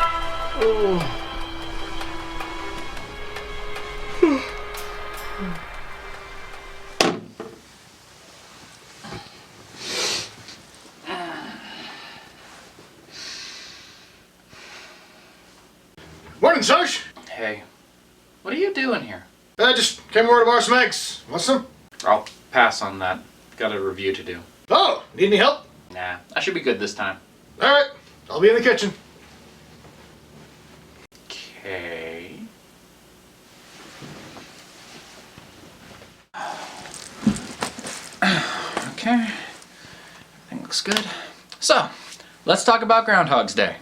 Oh. Morning, Socio. Hey, what are you doing here? I just came over to borrow some eggs. Want some? I'll pass on that. Got a review to do. Oh, need any help? Nah, I should be good this time. Alright, I'll be in the kitchen. Okay. Okay. Everything looks good. So, let's talk about Groundhog's Day.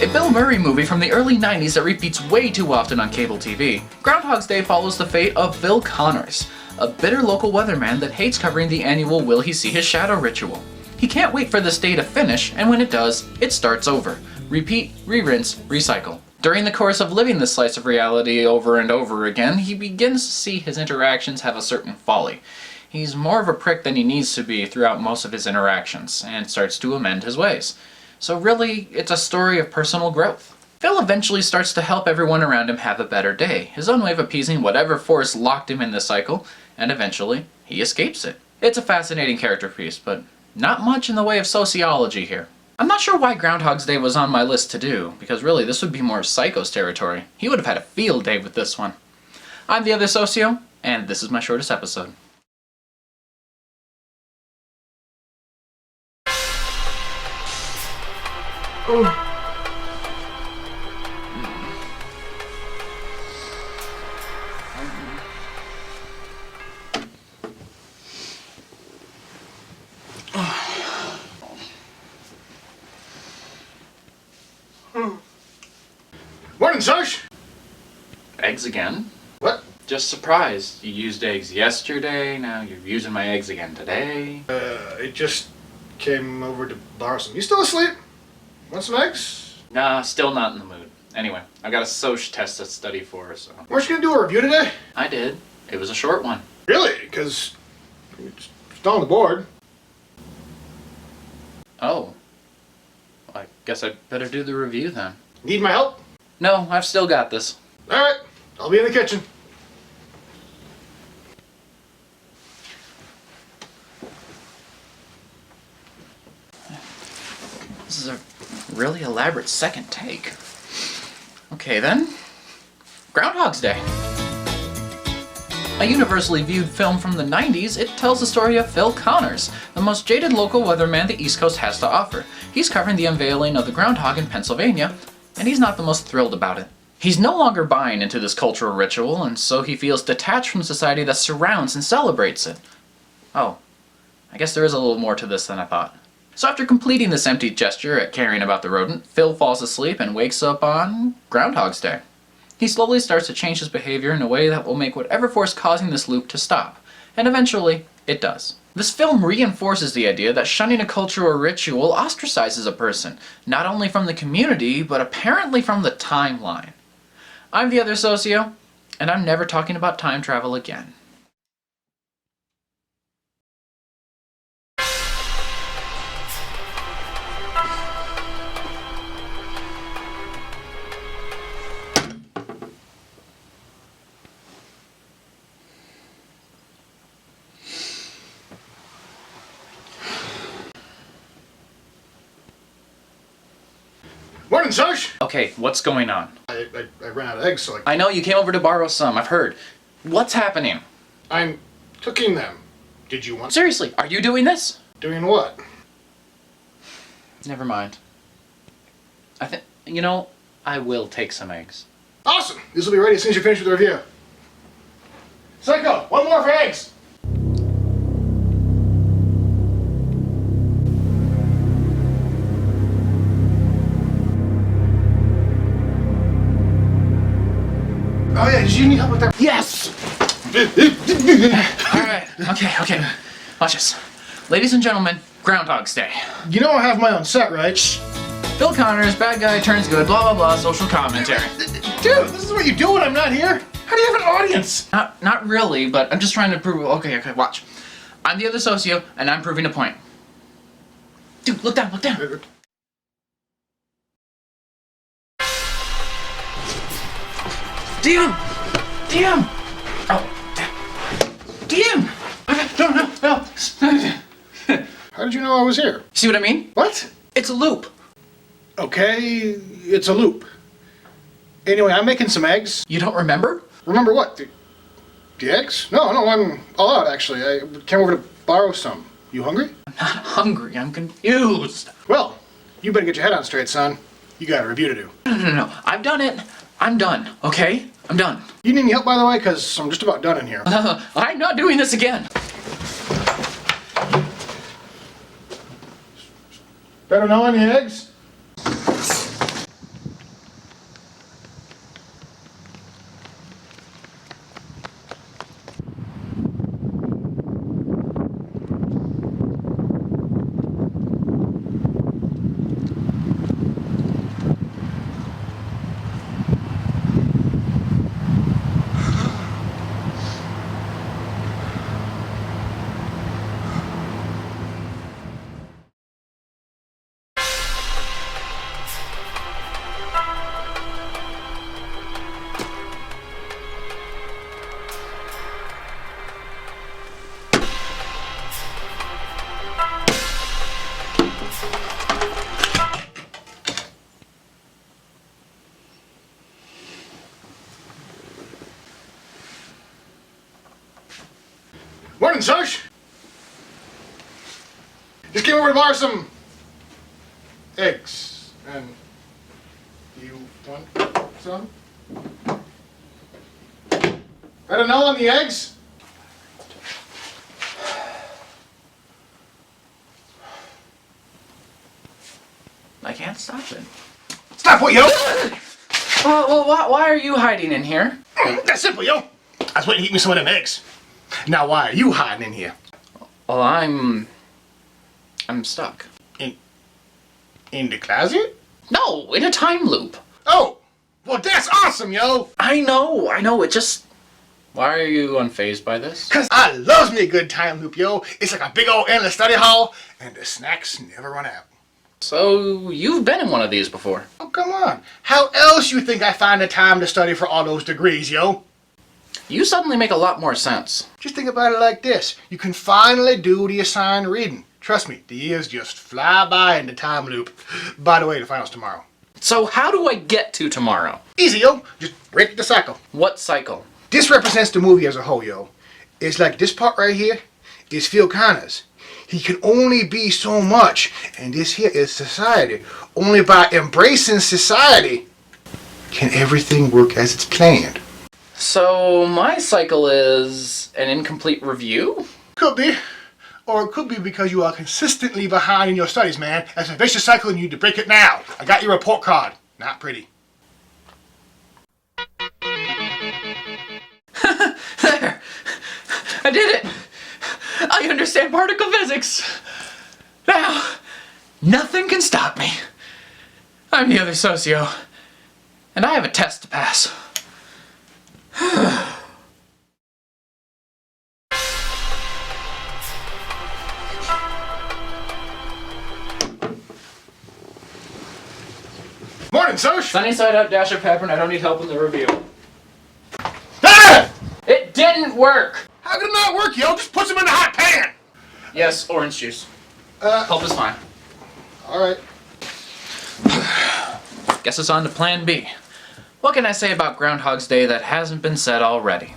A Bill Murray movie from the early 90s that repeats way too often on cable TV, Groundhog's Day follows the fate of Phil Connors, a bitter local weatherman that hates covering the annual Will He See His Shadow ritual. He can't wait for this day to finish, and when it does, it starts over. Repeat, re-rinse, recycle. During the course of living this slice of reality over and over again, he begins to see his interactions have a certain folly. He's more of a prick than he needs to be throughout most of his interactions, and starts to amend his ways. So really, it's a story of personal growth. Phil eventually starts to help everyone around him have a better day, his own way of appeasing whatever force locked him in this cycle, and eventually, he escapes it. It's a fascinating character piece, but not much in the way of sociology here. I'm not sure why Groundhog's Day was on my list to do, because really this would be more Psycho's territory. He would have had a field day with this one. I'm the other Socio, and this is my shortest episode. Oh. Morning, Socio. Eggs again? What? Just surprised. You used eggs yesterday, now you're using my eggs again today. I just came over to borrow some. You still asleep? Want some eggs? Nah, still not in the mood. Anyway, I've got a Soc test to study for, so... Weren't you gonna do a review today? I did. It was a short one. Really? Because it's still on the board. Oh. I guess I'd better do the review then. Need my help? No, I've still got this. Alright, I'll be in the kitchen. This is a really elaborate second take. Okay then. Groundhog's Day. A universally viewed film from the 90s, it tells the story of Phil Connors, the most jaded local weatherman the East Coast has to offer. He's covering the unveiling of the groundhog in Pennsylvania, and he's not the most thrilled about it. He's no longer buying into this cultural ritual, and so he feels detached from society that surrounds and celebrates it. Oh, I guess there is a little more to this than I thought. So after completing this empty gesture at caring about the rodent, Phil falls asleep and wakes up on Groundhog's Day. He slowly starts to change his behavior in a way that will make whatever force causing this loop to stop, and eventually, it does. This film reinforces the idea that shunning a cultural ritual ostracizes a person, not only from the community, but apparently from the timeline. I'm the other Socio, and I'm never talking about time travel again. Morning, Socio. Okay, what's going on? I ran out of eggs, so I know you came over to borrow some, I've heard. What's happening? I'm cooking them. Did you want... Seriously, are you doing this? Doing what? Never mind. I will take some eggs. Awesome! This will be ready as soon as you finish with the review. Psycho, one more for eggs! Oh yeah, did you need help with that? Yes! Alright, okay. Watch this. Ladies and gentlemen, Groundhog's Day. You know I have my own set, right? Phil Connors, bad guy turns good, blah blah blah, social commentary. Dude, this is what you do when I'm not here? How do you have an audience? Not really, but I'm just trying to prove... Okay, watch. I'm the other Socio, and I'm proving a point. Dude, look down. DM! DM! Oh, DM! No. How did you know I was here? See what I mean? What? It's a loop. Okay, it's a loop. Anyway, I'm making some eggs. You don't remember? Remember what? The eggs? No, I'm all out actually. I came over to borrow some. You hungry? I'm not hungry, I'm confused. Well, you better get your head on straight, son. You got a review to do. No. I've done it. I'm done, okay? I'm done. You need any help, by the way? Because I'm just about done in here. I'm not doing this again. Better know any eggs? Morning, Soch. Just came over to borrow some eggs. And you want some? I don't know on the eggs. I can't stop it. Stop what, yo? Well, why are you hiding in here? That's simple, yo. I was waiting to eat me some of them eggs. Now, why are you hiding in here? Well, I'm stuck. In the closet? No, in a time loop. Oh, well, that's awesome, yo. I know, it just... Why are you unfazed by this? Cause I loves me a good time loop, yo. It's like a big old endless study hall, and the snacks never run out. So, you've been in one of these before. Oh, come on. How else you think I find the time to study for all those degrees, yo? You suddenly make a lot more sense. Just think about it like this. You can finally do the assigned reading. Trust me, the years just fly by in the time loop. By the way, the final's tomorrow. So how do I get to tomorrow? Easy, yo. Just break the cycle. What cycle? This represents the movie as a whole, yo. It's like this part right here is Phil Connor's. He can only be so much, and this here is society. Only by embracing society can everything work as it's planned. So my cycle is an incomplete review? Could be. Or it could be because you are consistently behind in your studies, man. That's a vicious cycle and you need to break it now. I got your report card. Not pretty. There! I did it! I understand particle physics! Now, nothing can stop me. I'm the other socio, and I have a test to pass. Morning, Soch! Sunny side up, dash of pepper, and I don't need help in the review. Ah! It didn't work! How could it not work, yo? Just put some in the hot pan! Yes, orange juice. Help is fine. Alright. Guess it's on to plan B. What can I say about Groundhog's Day that hasn't been said already?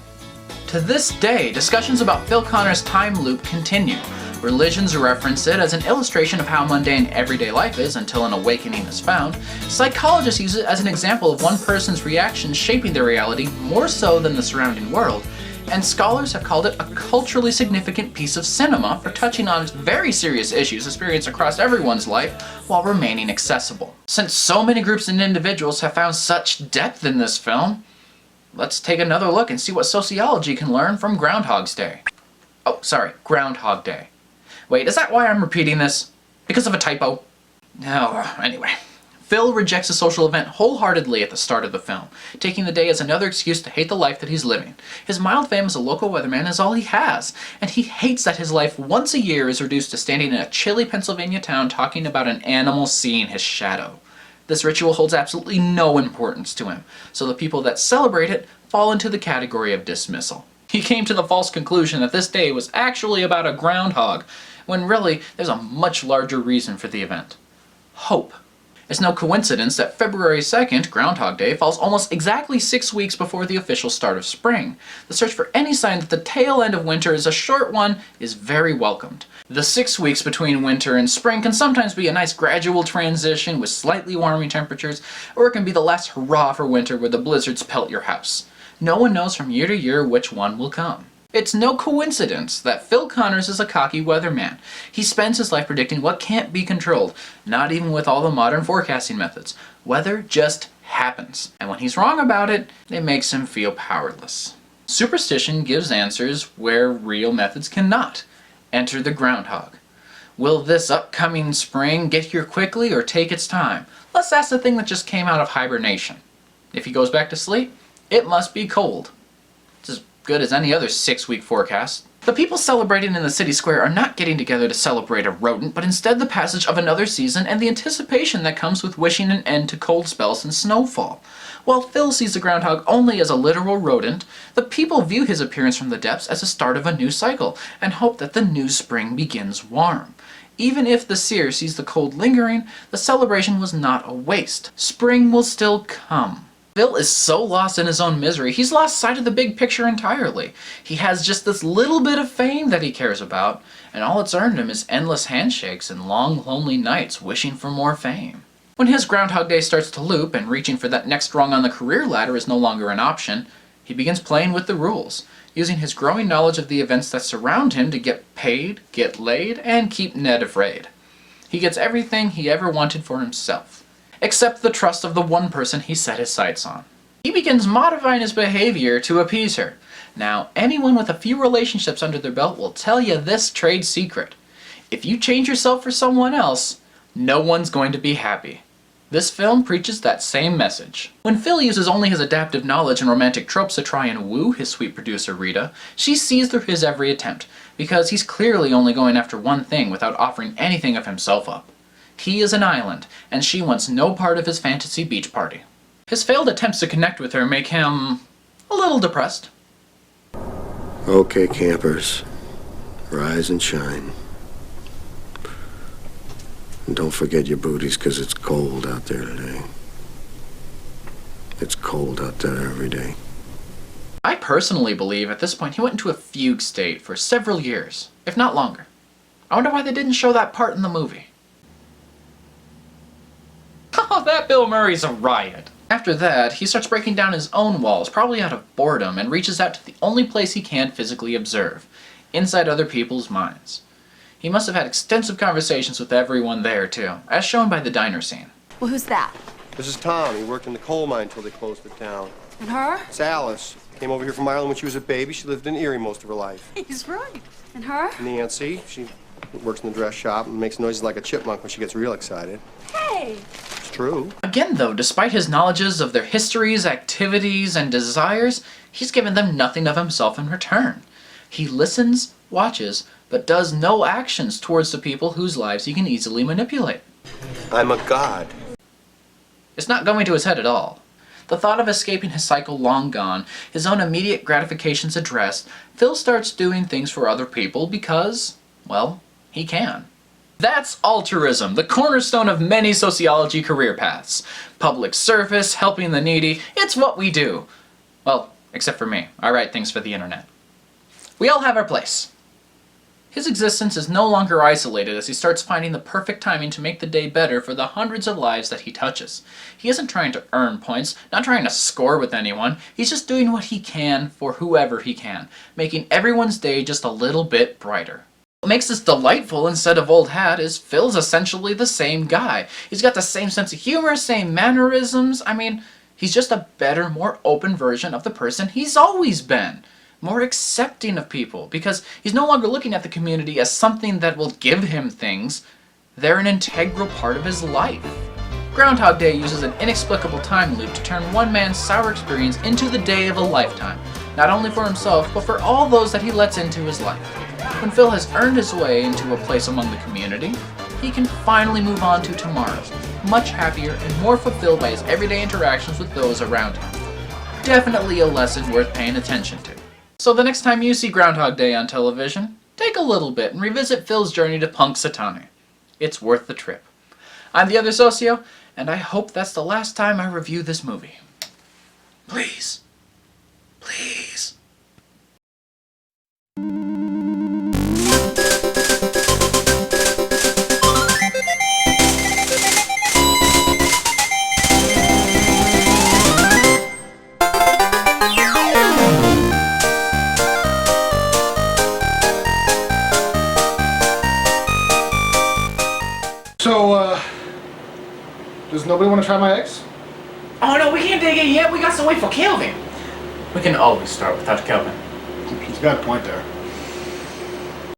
To this day, discussions about Phil Connor's time loop continue. Religions reference it as an illustration of how mundane everyday life is until an awakening is found. Psychologists use it as an example of one person's reactions shaping their reality more so than the surrounding world. And scholars have called it a culturally significant piece of cinema for touching on very serious issues experienced across everyone's life while remaining accessible. Since so many groups and individuals have found such depth in this film, let's take another look and see what sociology can learn from Groundhog's Day. Oh, sorry, Groundhog Day. Wait, is that why I'm repeating this? Because of a typo? No, anyway. Phil rejects a social event wholeheartedly at the start of the film, taking the day as another excuse to hate the life that he's living. His mild fame as a local weatherman is all he has, and he hates that his life once a year is reduced to standing in a chilly Pennsylvania town talking about an animal seeing his shadow. This ritual holds absolutely no importance to him, so the people that celebrate it fall into the category of dismissal. He came to the false conclusion that this day was actually about a groundhog, when really there's a much larger reason for the event. Hope. It's no coincidence that February 2nd, Groundhog Day, falls almost exactly 6 weeks before the official start of spring. The search for any sign that the tail end of winter is a short one is very welcomed. The 6 weeks between winter and spring can sometimes be a nice gradual transition with slightly warming temperatures, or it can be the last hurrah for winter where the blizzards pelt your house. No one knows from year to year which one will come. It's no coincidence that Phil Connors is a cocky weatherman. He spends his life predicting what can't be controlled, not even with all the modern forecasting methods. Weather just happens, and when he's wrong about it, it makes him feel powerless. Superstition gives answers where real methods cannot. Enter the groundhog. Will this upcoming spring get here quickly or take its time? Let's ask the thing that just came out of hibernation. If he goes back to sleep, it must be cold. It's as good as any other 6-week forecast. The people celebrating in the city square are not getting together to celebrate a rodent, but instead the passage of another season and the anticipation that comes with wishing an end to cold spells and snowfall. While Phil sees the groundhog only as a literal rodent, the people view his appearance from the depths as the start of a new cycle and hope that the new spring begins warm. Even if the seer sees the cold lingering, the celebration was not a waste. Spring will still come. Phil is so lost in his own misery, he's lost sight of the big picture entirely. He has just this little bit of fame that he cares about, and all it's earned him is endless handshakes and long, lonely nights wishing for more fame. When his Groundhog Day starts to loop and reaching for that next rung on the career ladder is no longer an option, he begins playing with the rules, using his growing knowledge of the events that surround him to get paid, get laid, and keep Ned afraid. He gets everything he ever wanted for himself, except the trust of the one person he set his sights on. He begins modifying his behavior to appease her. Now, anyone with a few relationships under their belt will tell you this trade secret. If you change yourself for someone else, no one's going to be happy. This film preaches that same message. When Phil uses only his adaptive knowledge and romantic tropes to try and woo his sweet producer Rita, she sees through his every attempt, because he's clearly only going after one thing without offering anything of himself up. He is an island, and she wants no part of his fantasy beach party. His failed attempts to connect with her make him a little depressed. Okay, campers, rise and shine. And don't forget your booties, 'cause it's cold out there today. It's cold out there every day. I personally believe at this point he went into a fugue state for several years, if not longer. I wonder why they didn't show that part in the movie. Oh, that Bill Murray's a riot. After that, he starts breaking down his own walls, probably out of boredom, and reaches out to the only place he can physically observe, inside other people's minds. He must have had extensive conversations with everyone there, too, as shown by the diner scene. Well, who's that? This is Tom. He worked in the coal mine until they closed it down. And her? It's Alice. Came over here from Ireland when she was a baby. She lived in Erie most of her life. He's right. And her? Nancy. She works in the dress shop and makes noises like a chipmunk when she gets real excited. Hey! It's true. Again, though, despite his knowledges of their histories, activities, and desires, he's given them nothing of himself in return. He listens, watches, but does no actions towards the people whose lives he can easily manipulate. I'm a god. It's not going to his head at all. The thought of escaping his cycle long gone, his own immediate gratifications addressed, Phil starts doing things for other people because, well, he can. That's altruism, the cornerstone of many sociology career paths. Public service, helping the needy, it's what we do. Well, except for me. I write things for the internet. We all have our place. His existence is no longer isolated as he starts finding the perfect timing to make the day better for the hundreds of lives that he touches. He isn't trying to earn points, not trying to score with anyone. He's just doing what he can for whoever he can, making everyone's day just a little bit brighter. What makes this delightful instead of old hat is Phil's essentially the same guy. He's got the same sense of humor, same mannerisms. I mean, he's just a better, more open version of the person he's always been. More accepting of people, because he's no longer looking at the community as something that will give him things. They're an integral part of his life. Groundhog Day uses an inexplicable time loop to turn one man's sour experience into the day of a lifetime, not only for himself, but for all those that he lets into his life. When Phil has earned his way into a place among the community, he can finally move on to tomorrow, much happier and more fulfilled by his everyday interactions with those around him. Definitely a lesson worth paying attention to. So the next time you see Groundhog Day on television, take a little bit and revisit Phil's journey to Punxsutawney. It's worth the trip. I'm the other Socio, and I hope that's the last time I review this movie. Please. Please. So, does nobody want to try my eggs? Oh no, we can't dig in yet. We got to wait for Kelvin. We can always start without Kelvin. He's got a point there.